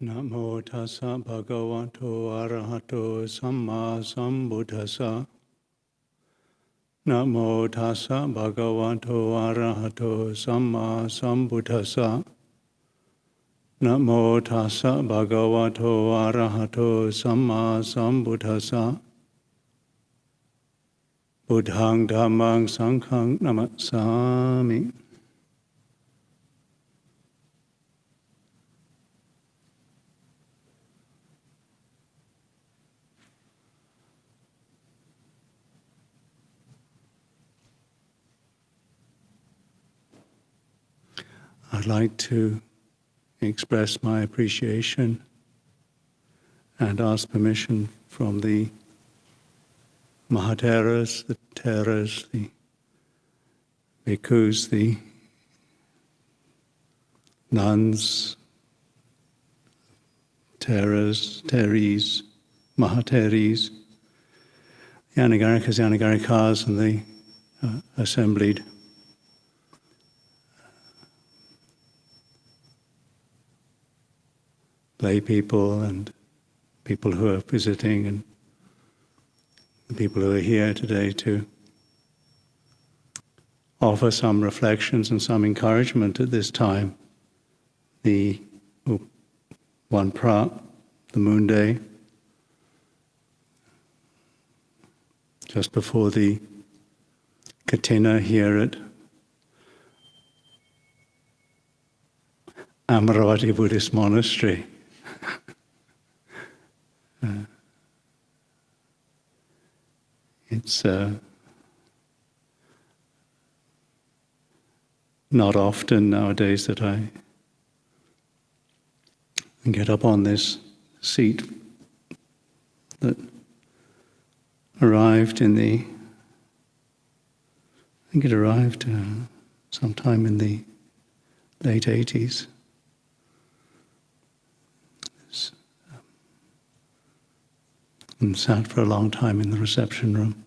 Namo tassa bhagavato arahato samma sambuddhassa. Namo tassa bhagavato arahato samma sambuddhassa. Namo tassa bhagavato arahato samma sambuddhassa. Buddhang dhammang sanghang namasami. I'd like to express my appreciation and ask permission from the Mahatheras, the Theras, the Bhikkhus, the nuns, Theras, Theris, Mahatheris, the Anagarikas, the Anagarikas, and the assembled lay people and people who are visiting and the people who are here today to offer some reflections and some encouragement at this time. The one pra, the moon day, just before the Katina here at Amaravati Buddhist Monastery. It's not often nowadays that I get up on this seat that arrived in the, I think it arrived sometime in the late 80s. And sat for a long time in the reception room.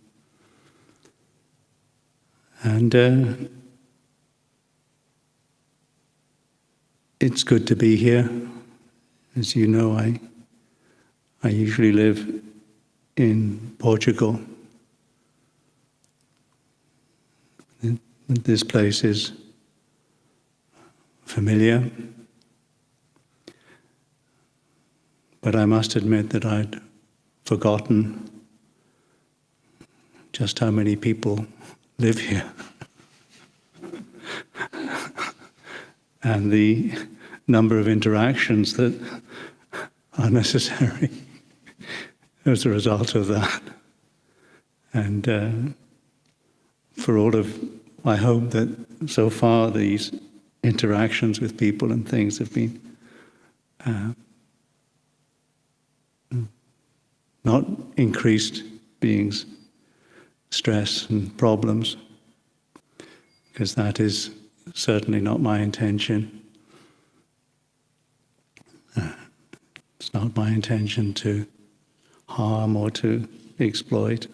And it's good to be here. As you know, I usually live in Portugal. This place is familiar, but I must admit that I'd forgotten just how many people live here and the number of interactions that are necessary as a result of that. And for all of, I hope that so far these interactions with people and things have been not increased beings' stress and problems, because that is certainly not my intention. It's not my intention to harm or to exploit.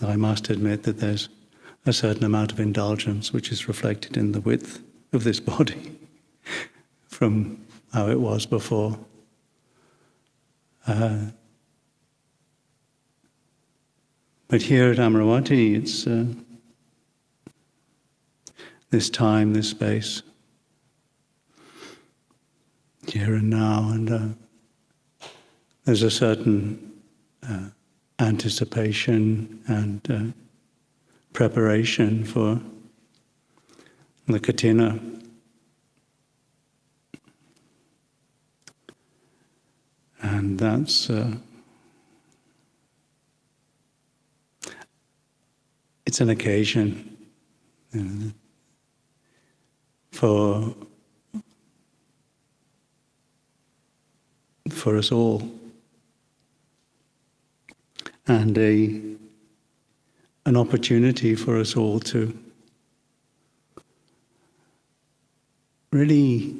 I must admit that there's a certain amount of indulgence which is reflected in the width of this body from how it was before. But here at Amaravati, it's this time, this space, here and now, and there's a certain anticipation and preparation for the Katina. And that's, it's an occasion for us all, and an opportunity for us all to really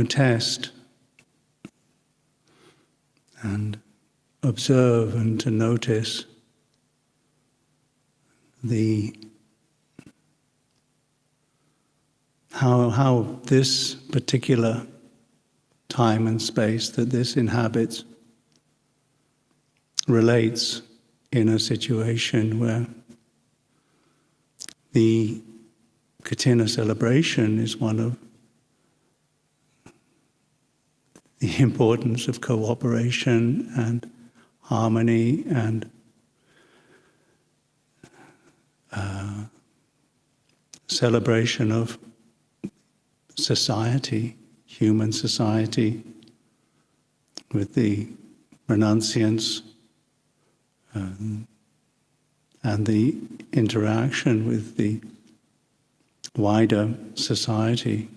test and observe and to notice how this particular time and space that this inhabits relates in a situation where the Katina celebration is one of the importance of cooperation and harmony and celebration of society, human society, with the renunciants and the interaction with the wider society.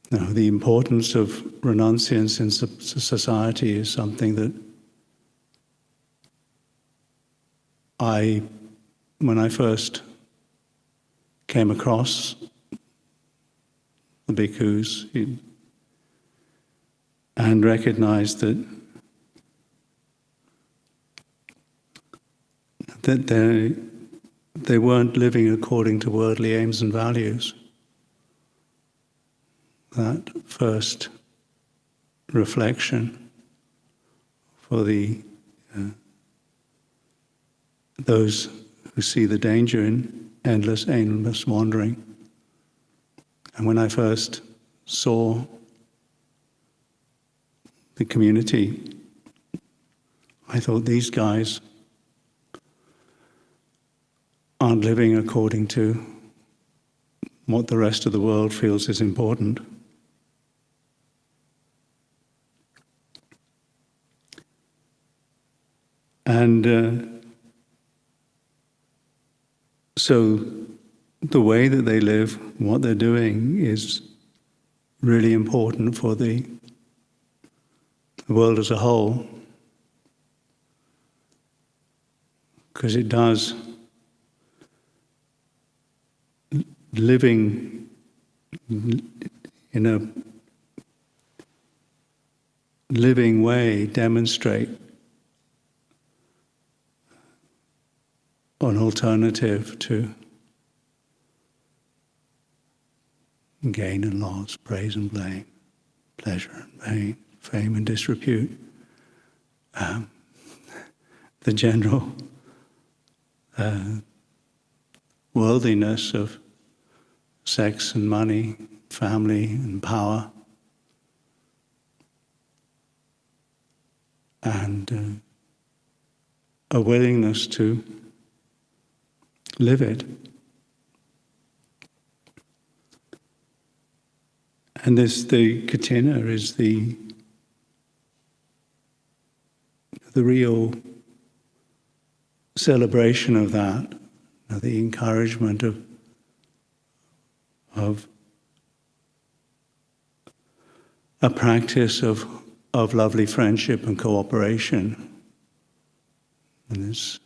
Now, the importance of renunciants in society is something that when I first came across the bhikkhus and recognized that they weren't living according to worldly aims and values. That first reflection for those who see the danger in endless, aimless wandering. And when I first saw the community, I thought, these guys aren't living according to what the rest of the world feels is important. And so the way that they live, what they're doing, is really important for the world as a whole, because it does, living in a living way, demonstrate an alternative to gain and loss, praise and blame, pleasure and pain, fame and disrepute. The general worldliness of sex and money, family and power, and a willingness to live it. And the katina is the real celebration of that, the encouragement of a practice of lovely friendship and cooperation. And this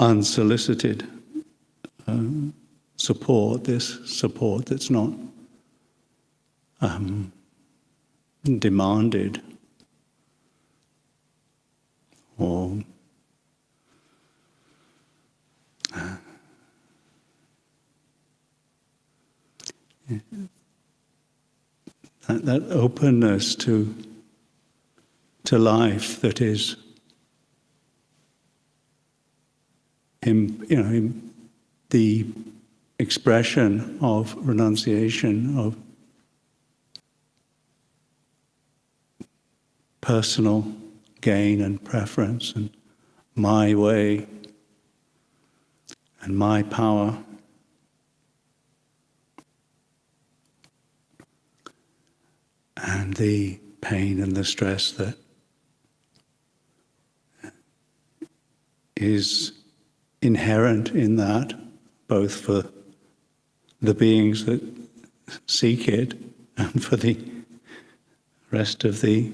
unsolicited support, this support that's not demanded or that openness to life that is in the expression of renunciation, of personal gain and preference and my way and my power. And the pain and the stress that is inherent in that, both for the beings that seek it and for the rest of the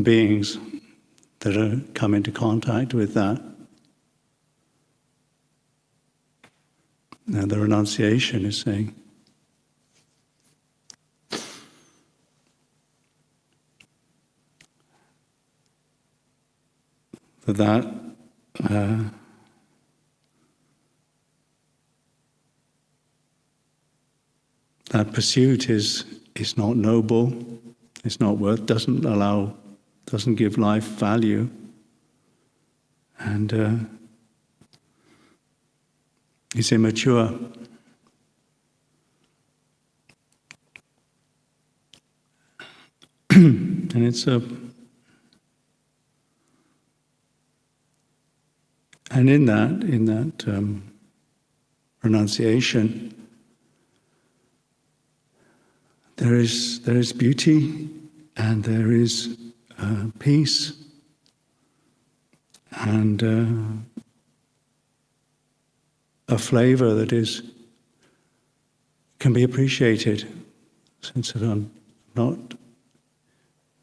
beings that come into contact with that Now the renunciation is saying, that pursuit is not noble, it's not worth, doesn't give life value, and is immature. And it's and in that renunciation, there is beauty, and there is peace, and a flavor that can be appreciated, since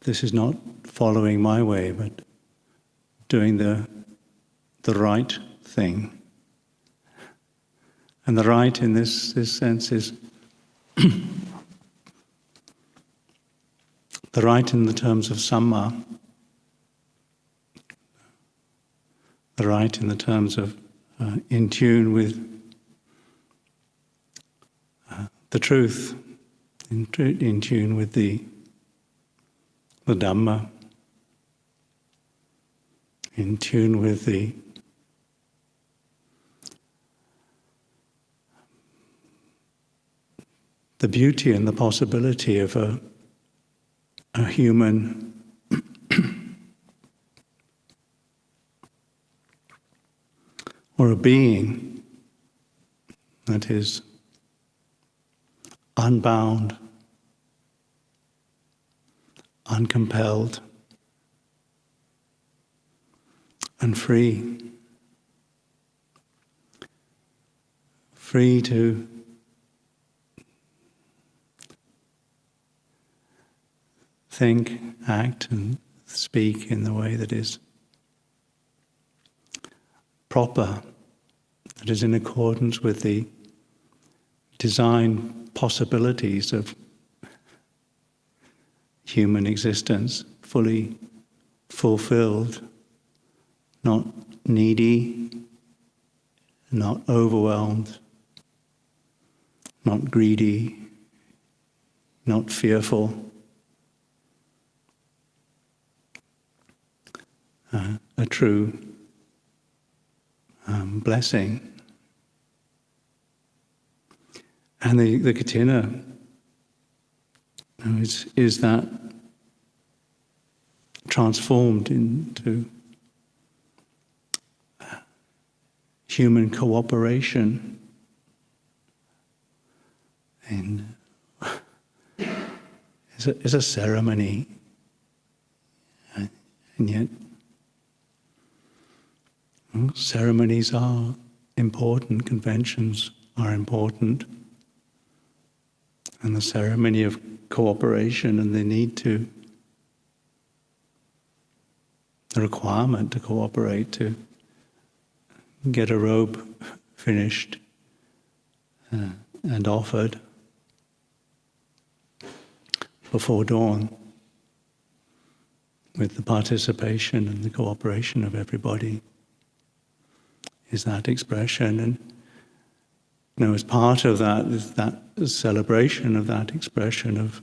this is not following my way, but doing the right thing. And the right in this sense is the right in the terms of samma, the right in the terms of in tune with the truth, in tune with the Dhamma, in tune with the beauty and the possibility of a human or a being that is unbound, uncompelled, and free to think, act, and speak in the way that is proper, that is in accordance with the design possibilities of human existence, fully fulfilled, not needy, not overwhelmed, not greedy, not fearful. A true blessing. And the katina is that transformed into human cooperation is a ceremony, and yet ceremonies are important, conventions are important, and the ceremony of cooperation and the requirement to cooperate, to get a robe finished and offered before dawn, with the participation and the cooperation of everybody, is that expression. And as part of that is that celebration of that expression of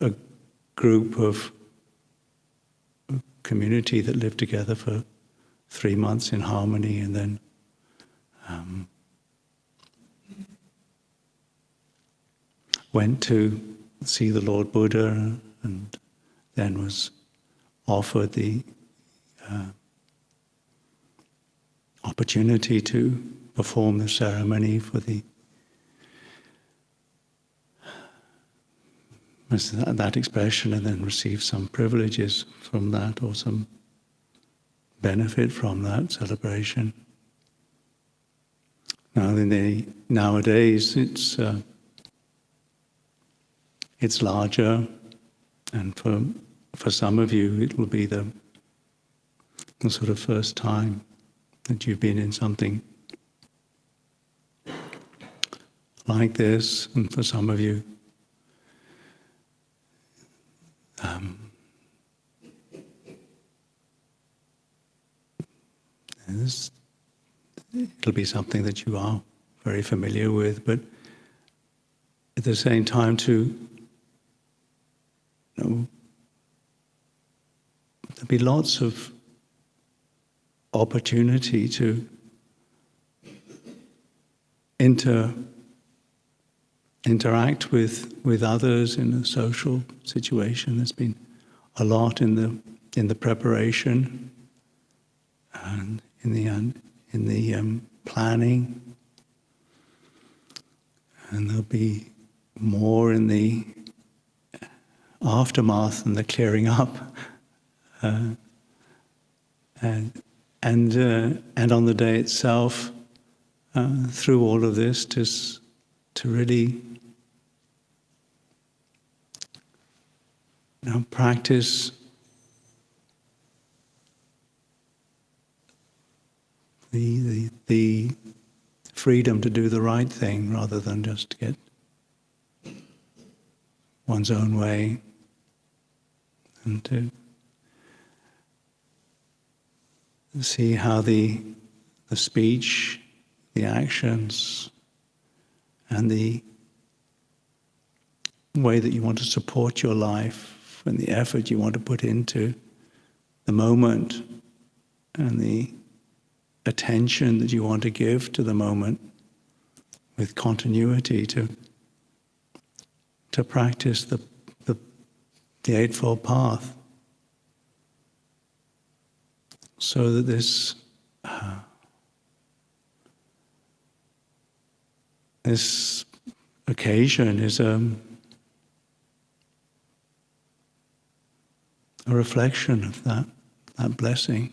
a group of community that lived together for 3 months in harmony, and then went to see the Lord Buddha, and then was offered the opportunity to perform the ceremony for that expression, and then receive some privileges from that, or some benefit from that celebration. Now, nowadays it's larger, and for some of you it will be the sort of first time that you've been in something like this, and for some of you, it'll be something that you are very familiar with, but at the same time there'll be lots of opportunity to interact with others in a social situation. There's been a lot in the preparation and in the planning, and there'll be more in the aftermath and the clearing up, and on the day itself, through all of this, to really practice the freedom to do the right thing rather than just get one's own way, and to see how the speech, the actions, and the way that you want to support your life and the effort you want to put into the moment and the attention that you want to give to the moment with continuity to practice the Eightfold Path, so that this occasion is a reflection of that blessing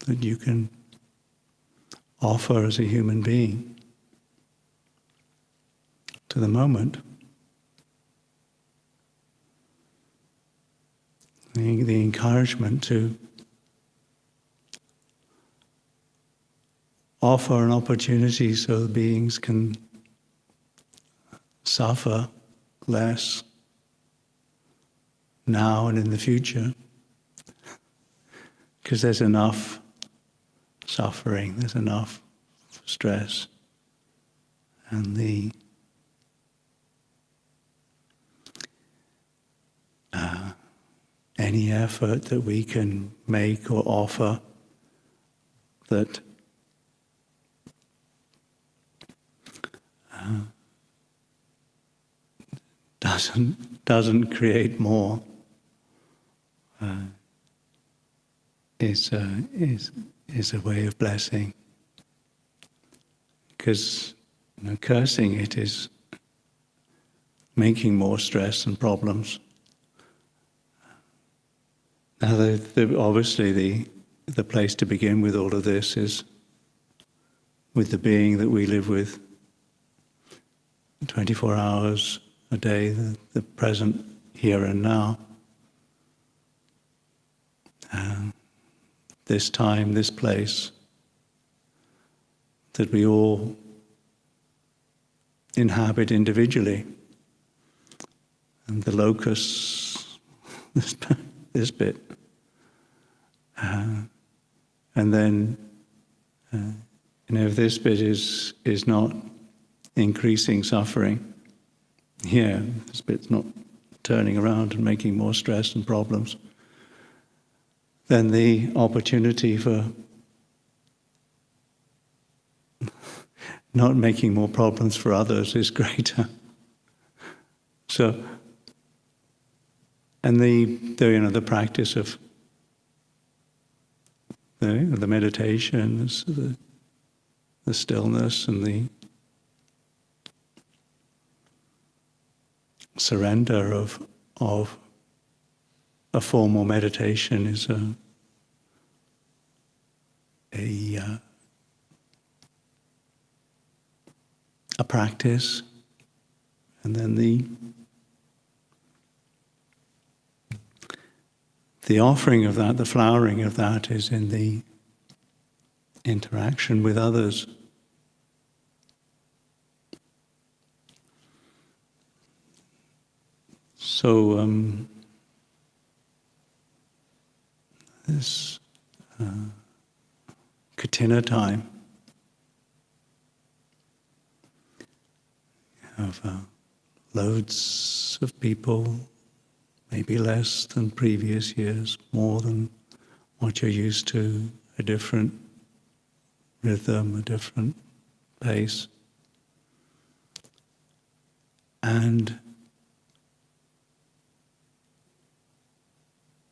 that you can offer as a human being to the moment. The encouragement to offer an opportunity so beings can suffer less now and in the future, because there's enough suffering, there's enough stress, and any effort that we can make or offer that doesn't create more is a way of blessing. Because cursing it is making more stress and problems. Now, obviously, the place to begin with all of this is with the being that we live with 24 hours a day, the present here and now. This time, this place that we all inhabit individually. And the locus, this bit. And then, if this bit is not increasing suffering, this bit's not turning around and making more stress and problems, then the opportunity for not making more problems for others is greater. So, and the practice of the meditation, the stillness and the surrender of a formal meditation is a practice, and then the offering of that, the flowering of that, is in the interaction with others. So this Katina time, you have loads of people, maybe less than previous years, more than what you're used to, a different rhythm, a different pace. And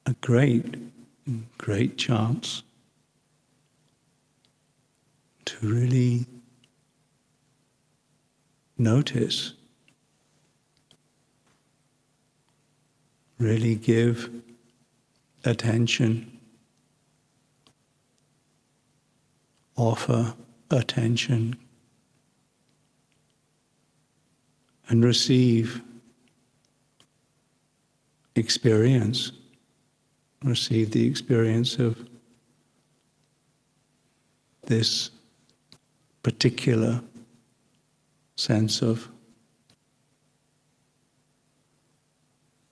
a great chance to really notice, really give attention, offer attention, and receive experience, receive the experience of this particular sense of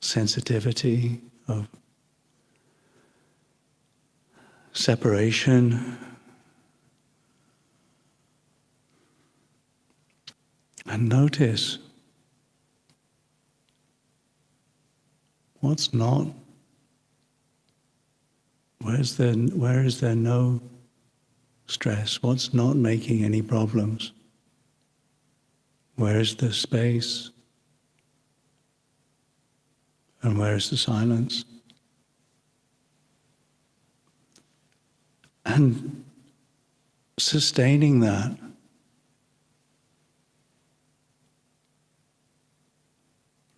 sensitivity, of separation, and notice what's not, where is there no stress, what's not making any problems, where is the space, and where is the silence. And sustaining that,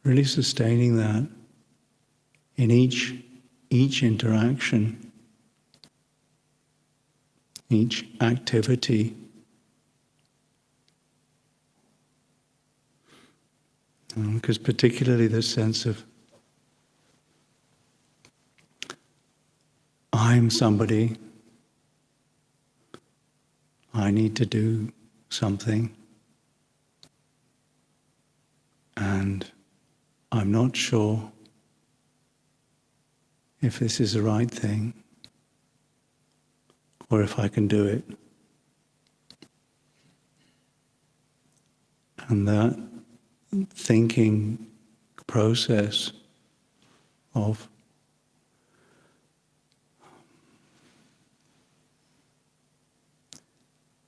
really sustaining that in each interaction, each activity. Because particularly this sense of I'm somebody, I need to do something, and I'm not sure if this is the right thing or if I can do it. And that thinking process of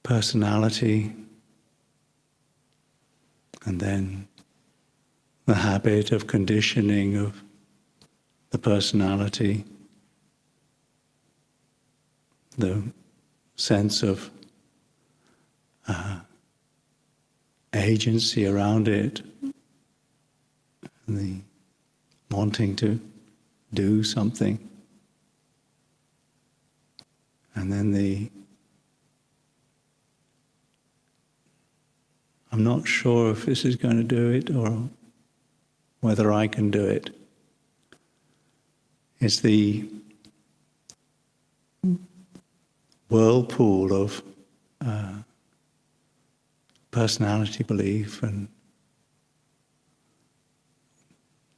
personality, and then the habit of conditioning of the personality, the sense of agency around it, and the wanting to do something, and then I'm not sure if this is going to do it or whether I can do it. It's the whirlpool of personality belief and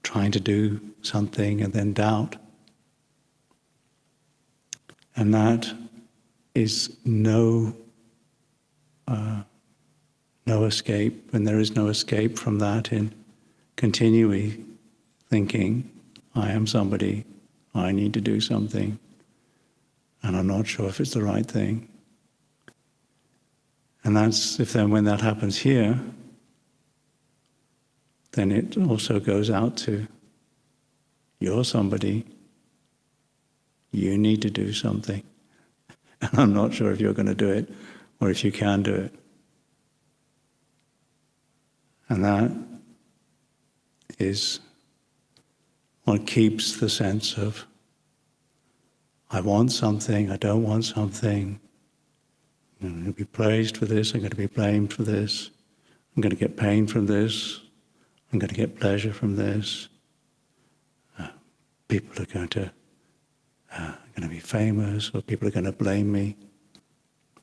trying to do something and then doubt. And that is no escape, and there is no escape from that in continually thinking, I am somebody, I need to do something, and I'm not sure if it's the right thing. And that's, when that happens here, then it also goes out to, you're somebody, you need to do something, and I'm not sure if you're going to do it or if you can do it. And that is what keeps the sense of, I want something, I don't want something, I'm going to be praised for this, I'm going to be blamed for this, I'm going to get pain from this, I'm going to get pleasure from this, people are going to be famous, or people are going to blame me.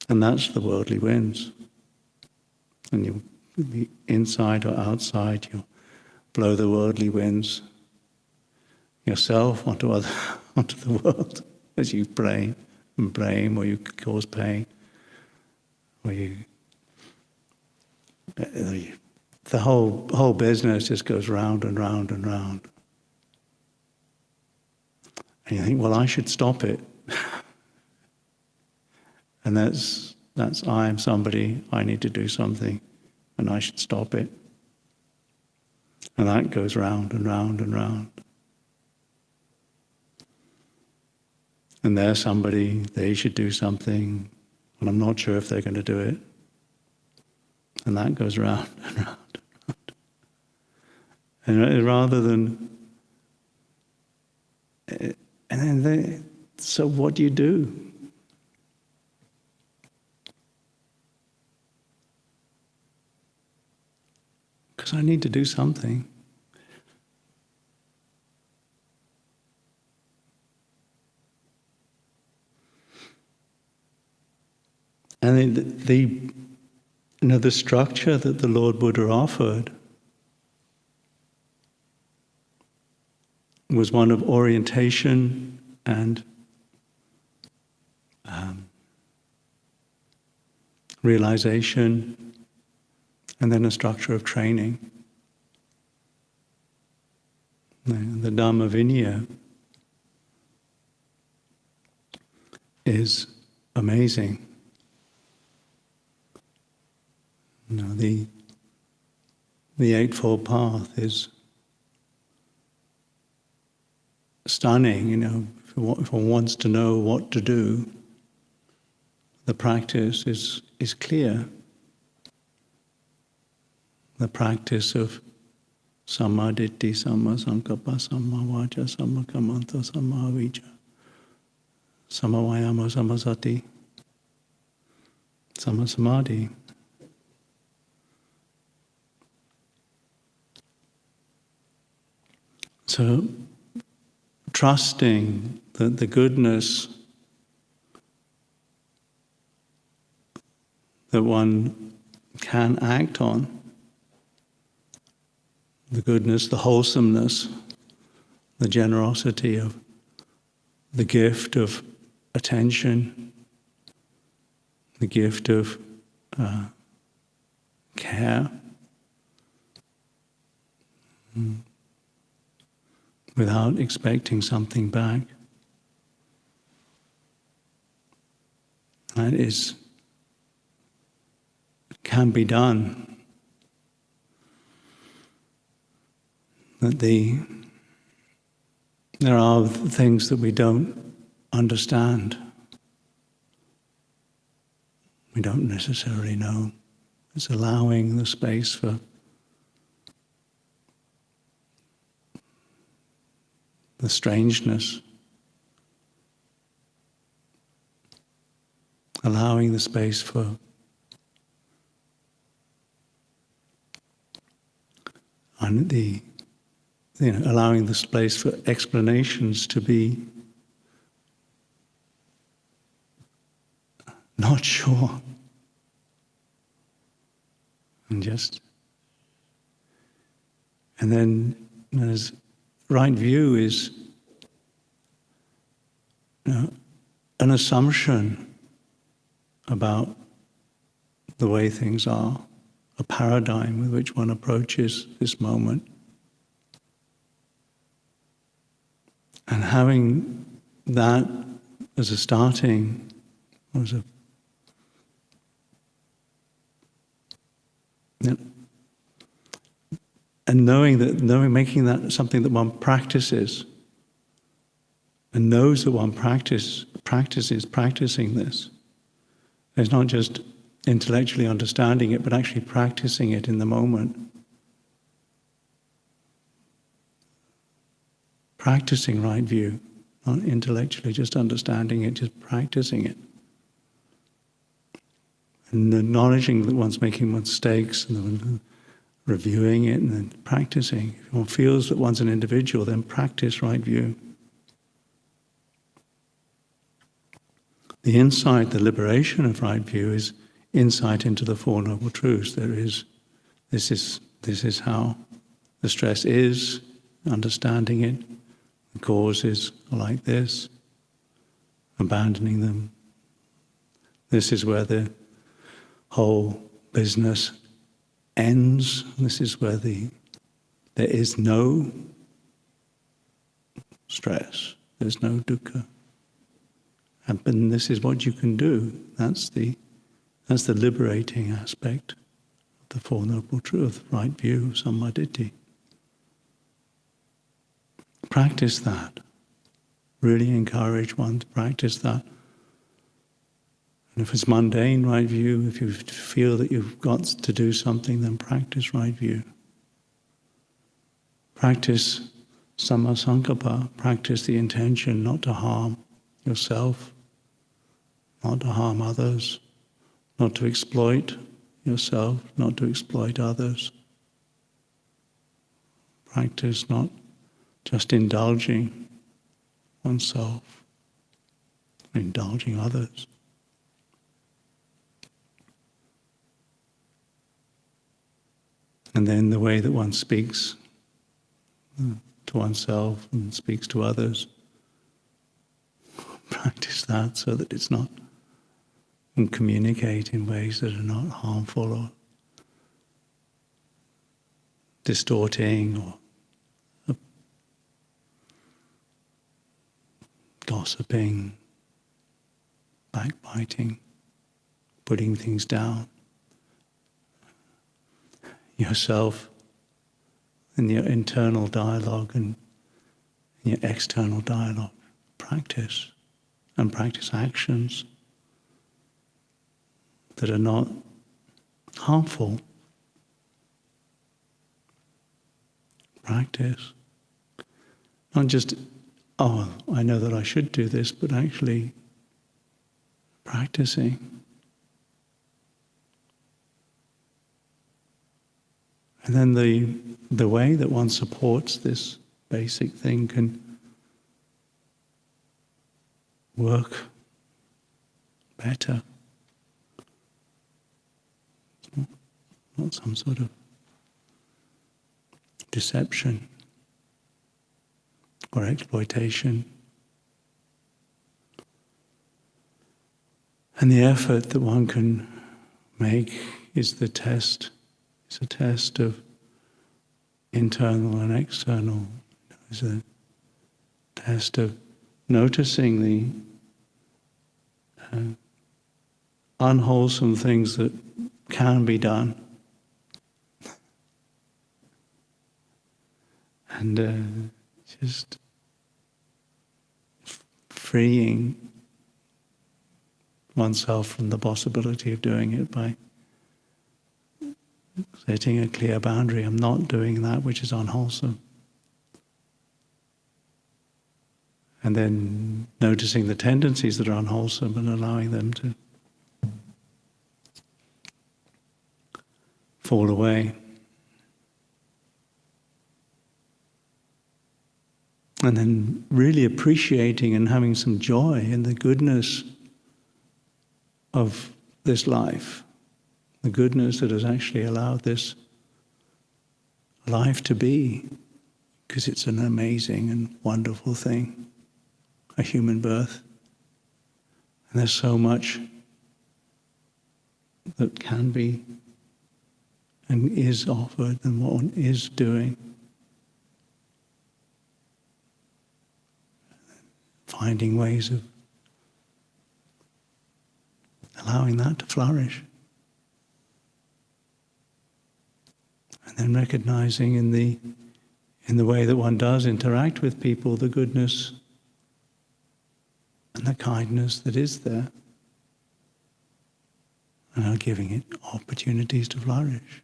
And that's the worldly winds. And you be inside or outside, you blow the worldly winds, yourself onto the world as you blame, or you cause pain, or the whole business just goes round and round and round. And you think, well, I should stop it. And that's I am somebody, I need to do something, and I should stop it. And that goes round and round and round. And they're somebody, they should do something, and I'm not sure if they're going to do it. And that goes round and round and round. And rather than, and then so what do you do? Because I need to do something. And the structure that the Lord Buddha offered was one of orientation and realization, and then a structure of training. The Dhamma Vinaya is amazing. The Eightfold Path is stunning. If one wants to know what to do, the practice is clear. The practice of Samma Ditti, Samma Sankappa, Samma Vaca, Samma Kammanta, Samma Avijja, Samma Vayama, Samma Sati, Samma Samadhi. So, trusting that the goodness that one can act on, the goodness, the wholesomeness, the generosity of the gift of attention, the gift of care, without expecting something back. That can be done. That there are things that we don't understand. We don't necessarily know. It's allowing the space for the strangeness, allowing the space for allowing the space for explanations to be not sure, and then as right view is an assumption about the way things are, a paradigm with which one approaches this moment. And having that as a starting, and making that something that one practices, and knows that one practices practicing this. It's not just intellectually understanding it, but actually practicing it in the moment. Practicing right view, not intellectually just understanding it, just practicing it. And acknowledging that one's making mistakes, and then reviewing it, and then practicing. If one feels that one's an individual, then practice right view. The insight, the liberation of right view is insight into the Four Noble Truths. This is how the stress is, understanding it, The causes are like this, abandoning them. This is where the whole business ends. This is where there is no stress, there's no dukkha. And this is what you can do. That's the liberating aspect of the Four Noble Truths, right view of sammaditthi. Practice that. Really encourage one to practice that. And if it's mundane right view, if you feel that you've got to do something, then practice right view. Practice sammasankappa, practice the intention not to harm yourself, not to harm others, not to exploit yourself, not to exploit others. Practice not just indulging oneself, indulging others. And then the way that one speaks to oneself and speaks to others, practice that so that it's not, and communicate in ways that are not harmful or distorting or gossiping, backbiting, putting things down. Yourself in your internal dialogue and in your external dialogue. Practice and practice actions that are not harmful. Practice. Not just, oh, I know that I should do this, but actually practicing. And then the way that one supports this basic thing can work better. It's not some sort of deception or exploitation. And the effort that one can make is the test. It's a test of internal and external. It's a test of noticing the unwholesome things that can be done. And just freeing oneself from the possibility of doing it by setting a clear boundary. I'm not doing that which is unwholesome. And then noticing the tendencies that are unwholesome and allowing them to fall away. And then really appreciating and having some joy in the goodness of this life. The goodness that has actually allowed this life to be, because it's an amazing and wonderful thing, a human birth. And there's so much that can be and is offered and what one is doing. Finding ways of allowing that to flourish. And then recognizing in the way that one does interact with people, the goodness and the kindness that is there, and giving it opportunities to flourish.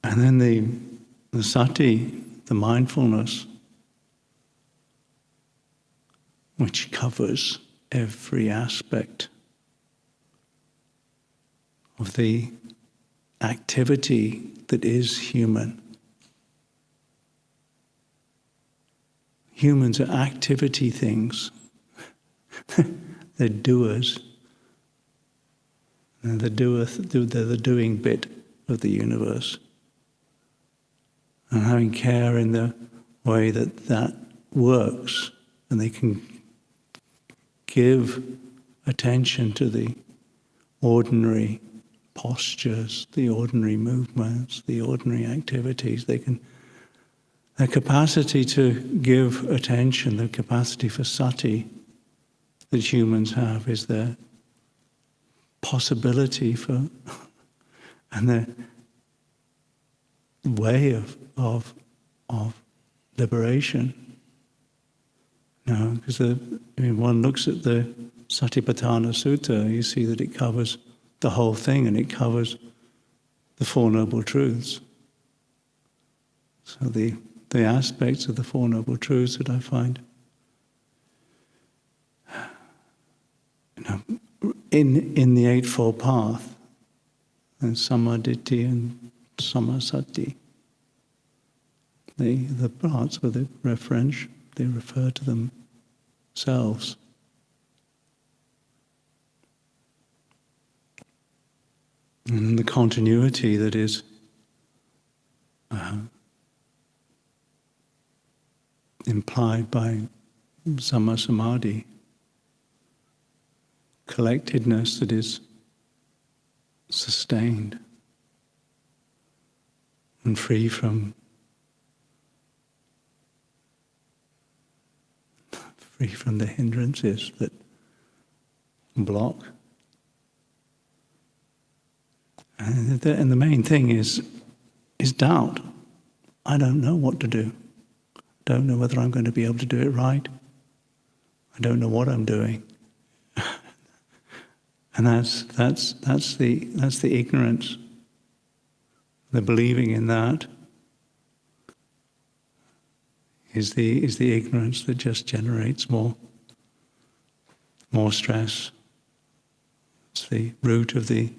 And then the sati, the mindfulness, which covers every aspect of the activity that is human. Humans are activity things. They're doers. And they're the doing bit of the universe. And having care in the way that that works, and they can give attention to the ordinary postures, the ordinary movements, the ordinary activities. Their capacity to give attention, the capacity for sati that humans have is their possibility for, and their way of liberation. Because one looks at the Satipatthana Sutta, you see that it covers the whole thing, and it covers the Four Noble Truths. So the aspects of the Four Noble Truths that I find in the Eightfold Path, and Sammaditthi and Sammasati, the parts where they refer to themselves. And the continuity that is implied by Samma Samadhi, collectedness that is sustained and free from the hindrances that block. And the main thing is doubt. I don't know what to do. I don't know whether I'm going to be able to do it right. I don't know what I'm doing. And that's the ignorance. The believing in that is the ignorance that just generates more stress. It's the root of the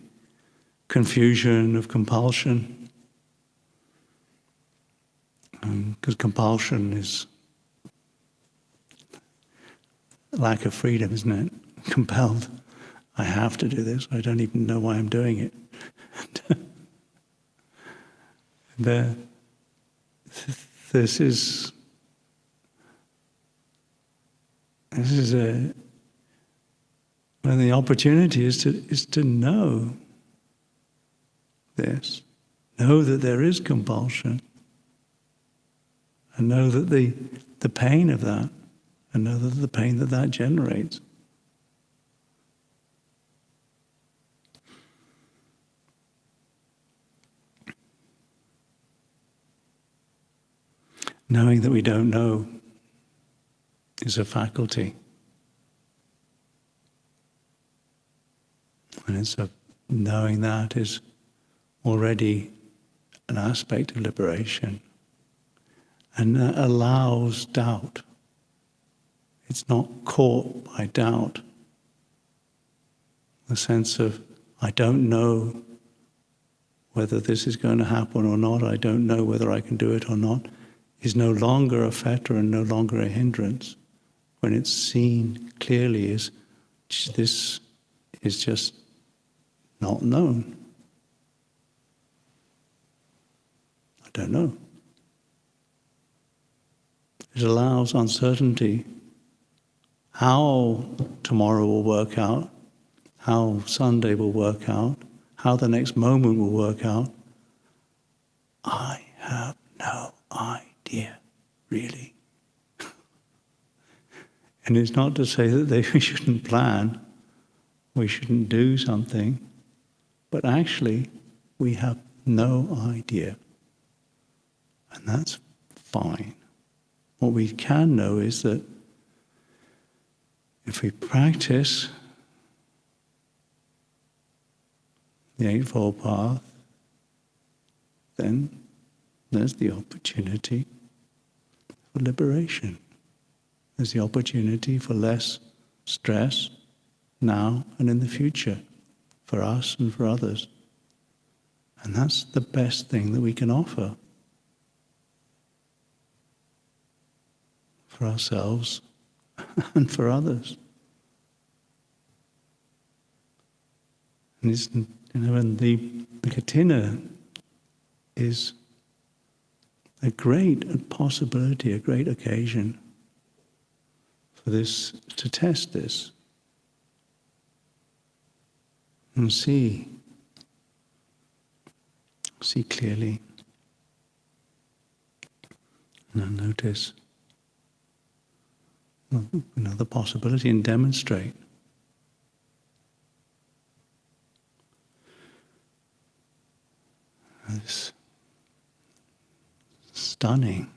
confusion, of compulsion. Because compulsion is lack of freedom, isn't it? Compelled. I have to do this. I don't even know why I'm doing it. This is when the opportunity is to know this, know that there is compulsion, and know that the pain of that, and know that the pain that generates. Knowing that we don't know is a faculty. And knowing that is already an aspect of liberation. And that allows doubt. It's not caught by doubt. The sense of, I don't know whether this is going to happen or not, I don't know whether I can do it or not, is no longer a fetter and no longer a hindrance. When it's seen clearly as this is just not known. I don't know. It allows uncertainty. How tomorrow will work out, how Sunday will work out, how the next moment will work out, I have no idea, really. And it's not to say that we shouldn't plan, we shouldn't do something, but actually we have no idea. And that's fine. What we can know is that if we practice the Eightfold Path, then there's the opportunity for liberation. There's the opportunity for less stress now and in the future, for us and for others. And that's the best thing that we can offer for ourselves and for others. And it's, when the Katina is a great possibility, a great occasion for this, to test this and see clearly. And notice the possibility and demonstrate. This stunning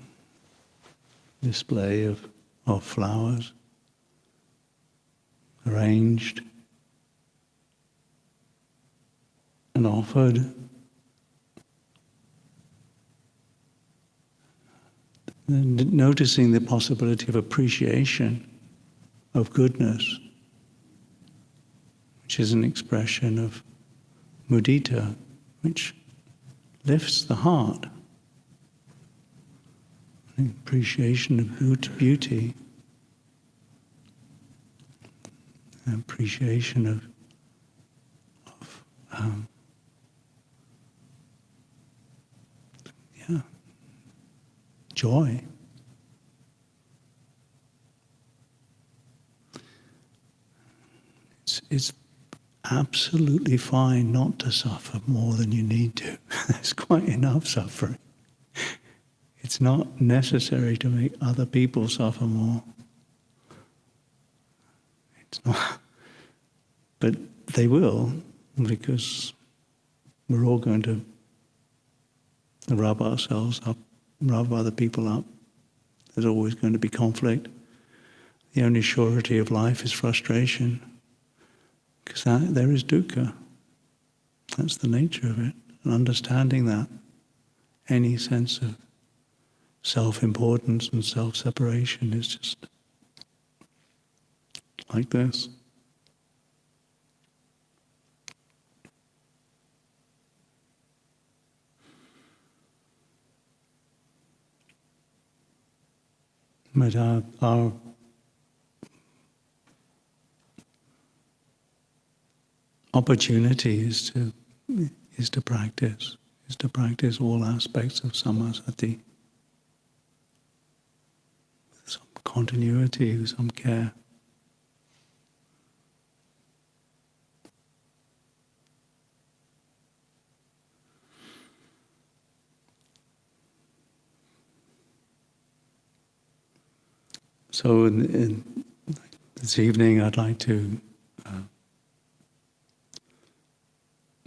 display of flowers arranged and offered. And noticing the possibility of appreciation of goodness, which is an expression of mudita, which lifts the heart. An appreciation of beauty, an appreciation of joy. It's absolutely fine not to suffer more than you need to. There's quite enough suffering. It's not necessary to make other people suffer more. It's not. But they will, because we're all going to rub ourselves up, rub other people up. There's always going to be conflict. The only surety of life is frustration, because there is dukkha. That's the nature of it. And understanding that, any sense of self-importance and self-separation is just like this. But our opportunity is to practice all aspects of samasati with some continuity, with some care. So this evening I'd like to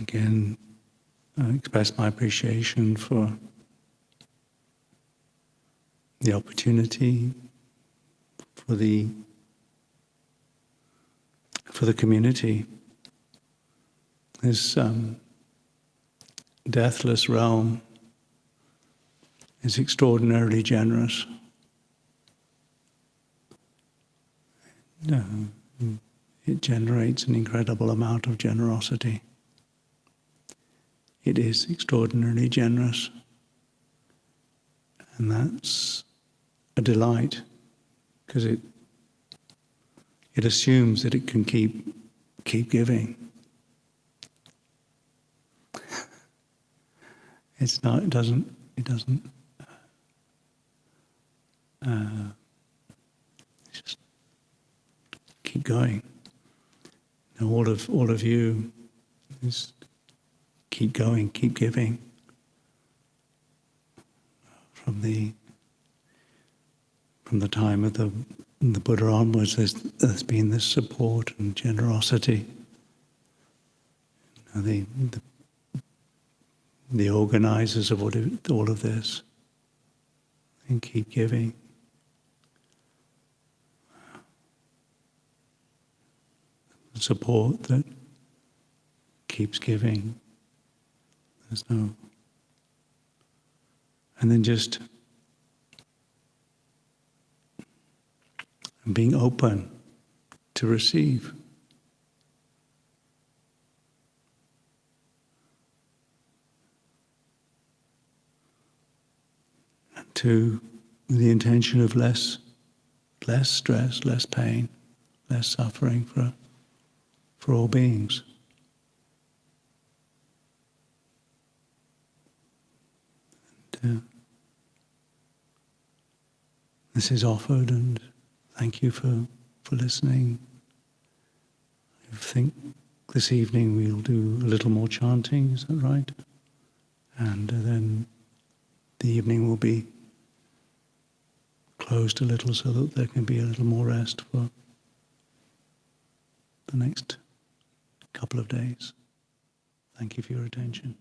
again express my appreciation for the opportunity, for the community. This deathless realm is extraordinarily generous. It generates an incredible amount of generosity. It is extraordinarily generous, and that's a delight, because it assumes that it can keep giving. It's not. It doesn't. It's just keep going. And all of you is keep going, keep giving. From the time of the Buddha onwards, there's been this support and generosity. The organizers of all of this, and keep giving. The support that keeps giving. There's no. And then just being open to receive. And to the intention of less stress, less pain, less suffering for all beings. this is offered, and thank you for listening. I think this evening we'll do a little more chanting, is that right? And then the evening will be closed a little so that there can be a little more rest for the next couple of days. Thank you for your attention.